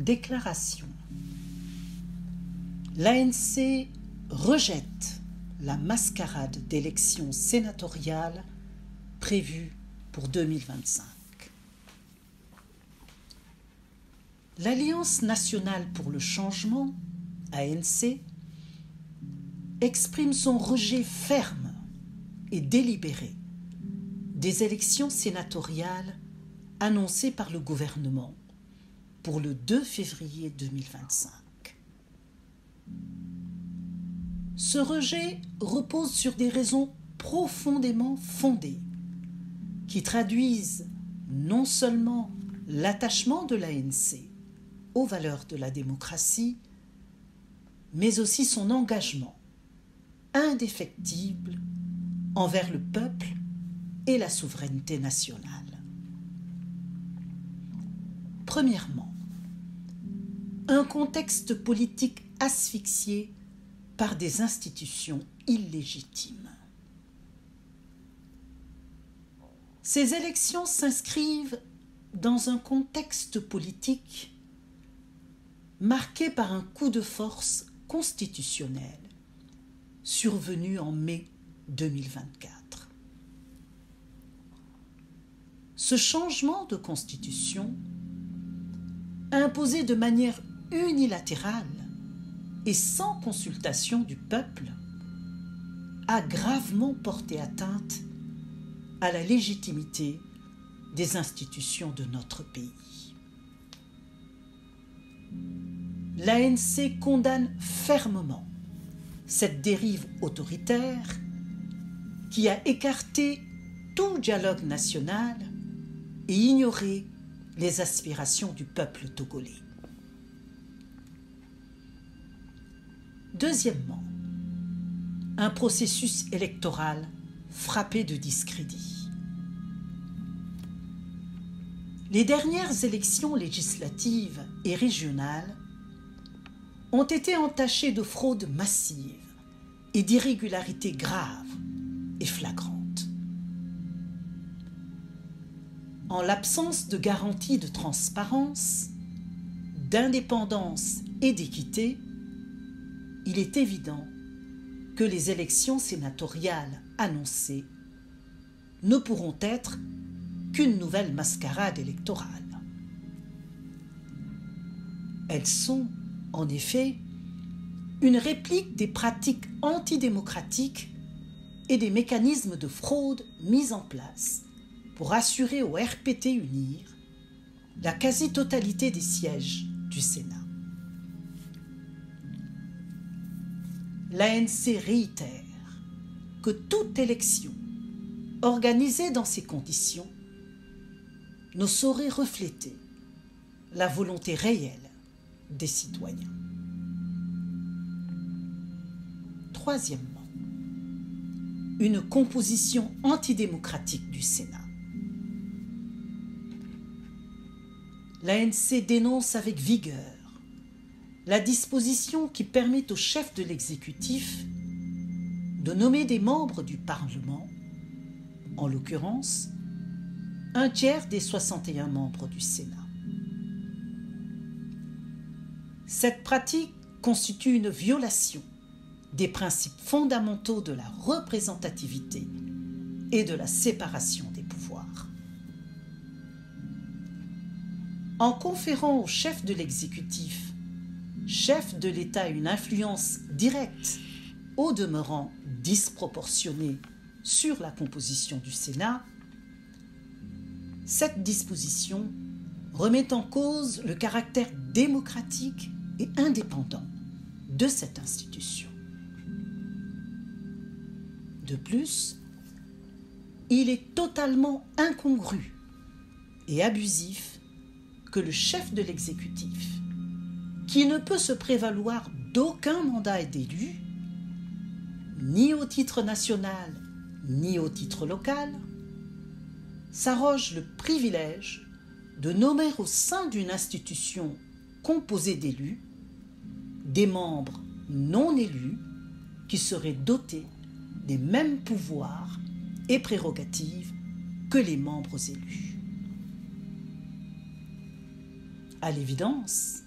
Déclaration. L'ANC rejette la mascarade d'élections sénatoriales prévue pour 2025. L'Alliance nationale pour le changement, ANC, exprime son rejet ferme et délibéré des élections sénatoriales annoncées par le gouvernement pour le 2 février 2025. Ce rejet repose sur des raisons profondément fondées qui traduisent non seulement l'attachement de l'ANC aux valeurs de la démocratie, mais aussi son engagement indéfectible envers le peuple et la souveraineté nationale. Premièrement, un contexte politique asphyxié par des institutions illégitimes. Ces élections s'inscrivent dans un contexte politique marqué par un coup de force constitutionnel survenu en mai 2024. Ce changement de constitution, imposé de manière unilatérale et sans consultation du peuple, a gravement porté atteinte à la légitimité des institutions de notre pays. L'ANC condamne fermement cette dérive autoritaire qui a écarté tout dialogue national et ignoré les aspirations du peuple togolais. Deuxièmement, un processus électoral frappé de discrédit. Les dernières élections législatives et régionales ont été entachées de fraudes massives et d'irrégularités graves et flagrantes. En l'absence de garanties de transparence, d'indépendance et d'équité, il est évident que les élections sénatoriales annoncées ne pourront être qu'une nouvelle mascarade électorale. Elles sont, en effet, une réplique des pratiques antidémocratiques et des mécanismes de fraude mis en place pour assurer au RPT UNIR la quasi-totalité des sièges du Sénat. L'ANC réitère que toute élection organisée dans ces conditions ne saurait refléter la volonté réelle des citoyens. Troisièmement, une composition antidémocratique du Sénat. L'ANC dénonce avec vigueur la disposition qui permet au chef de l'exécutif de nommer des membres du Parlement, en l'occurrence, un tiers des 61 membres du Sénat. Cette pratique constitue une violation des principes fondamentaux de la représentativité et de la séparation des pouvoirs. En conférant au chef de l'exécutif, chef de l'État, une influence directe, au demeurant disproportionnée, sur la composition du Sénat, cette disposition remet en cause le caractère démocratique et indépendant de cette institution. De plus, il est totalement incongru et abusif que le chef de l'exécutif, qui ne peut se prévaloir d'aucun mandat d'élu, ni au titre national, ni au titre local, s'arroge le privilège de nommer au sein d'une institution composée d'élus des membres non élus qui seraient dotés des mêmes pouvoirs et prérogatives que les membres élus. À l'évidence,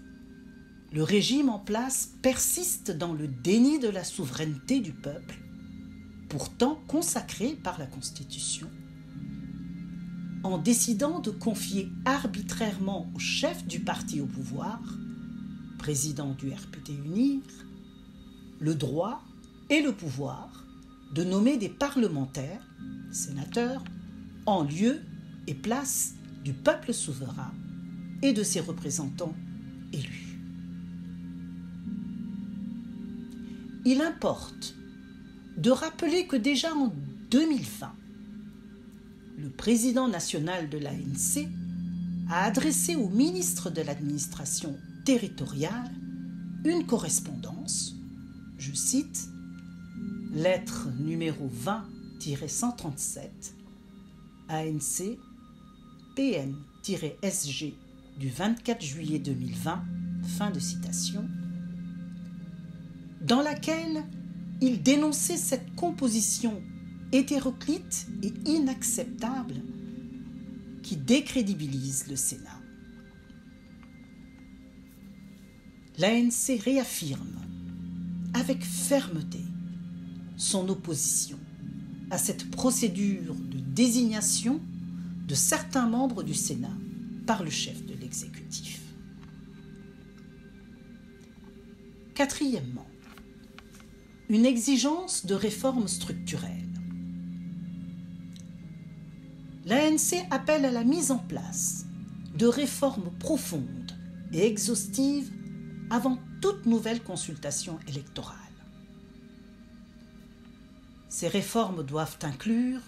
le régime en place persiste dans le déni de la souveraineté du peuple, pourtant consacrée par la Constitution, en décidant de confier arbitrairement au chef du parti au pouvoir, président du RPT UNIR, le droit et le pouvoir de nommer des parlementaires, sénateurs, en lieu et place du peuple souverain et de ses représentants élus. Il importe de rappeler que déjà en 2020, le président national de l'ANC a adressé au ministre de l'administration territoriale une correspondance, je cite, lettre numéro 20-137, ANC, PM-SG du 24 juillet 2020, fin de citation, dans laquelle il dénonçait cette composition hétéroclite et inacceptable qui décrédibilise le Sénat. L'ANC réaffirme avec fermeté son opposition à cette procédure de désignation de certains membres du Sénat par le chef de l'exécutif. Quatrièmement, une exigence de réforme structurelle. L'ANC appelle à la mise en place de réformes profondes et exhaustives avant toute nouvelle consultation électorale. Ces réformes doivent inclure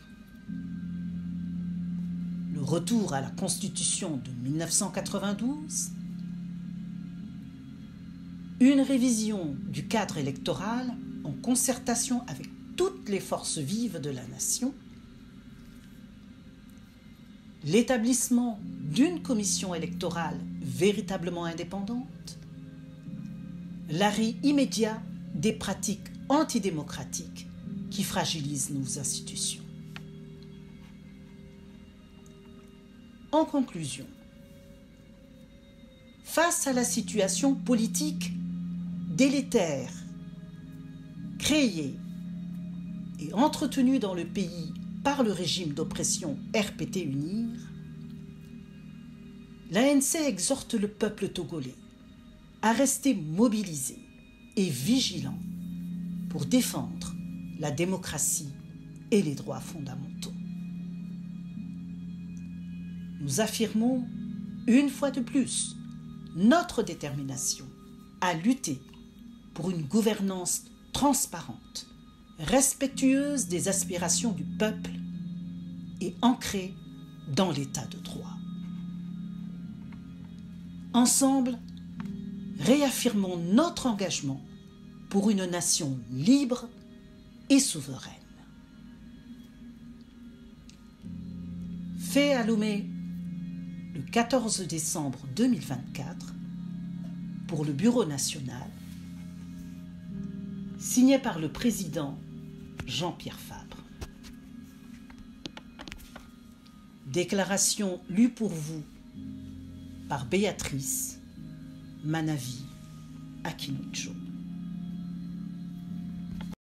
le retour à la Constitution de 1992, une révision du cadre électoral en concertation avec toutes les forces vives de la nation, l'établissement d'une commission électorale véritablement indépendante, l'arrêt immédiat des pratiques antidémocratiques qui fragilisent nos institutions. En conclusion, face à la situation politique délétère, créée et entretenue dans le pays par le régime d'oppression RPT UNIR, l'ANC exhorte le peuple togolais à rester mobilisé et vigilant pour défendre la démocratie et les droits fondamentaux. Nous affirmons une fois de plus notre détermination à lutter pour une gouvernance transparente, respectueuse des aspirations du peuple et ancrée dans l'état de droit. Ensemble, réaffirmons notre engagement pour une nation libre et souveraine. Fait à Lomé le 14 décembre 2024 pour le Bureau national, signé par le président Jean-Pierre Fabre. Déclaration lue pour vous par Béatrice Manavi Akinucho.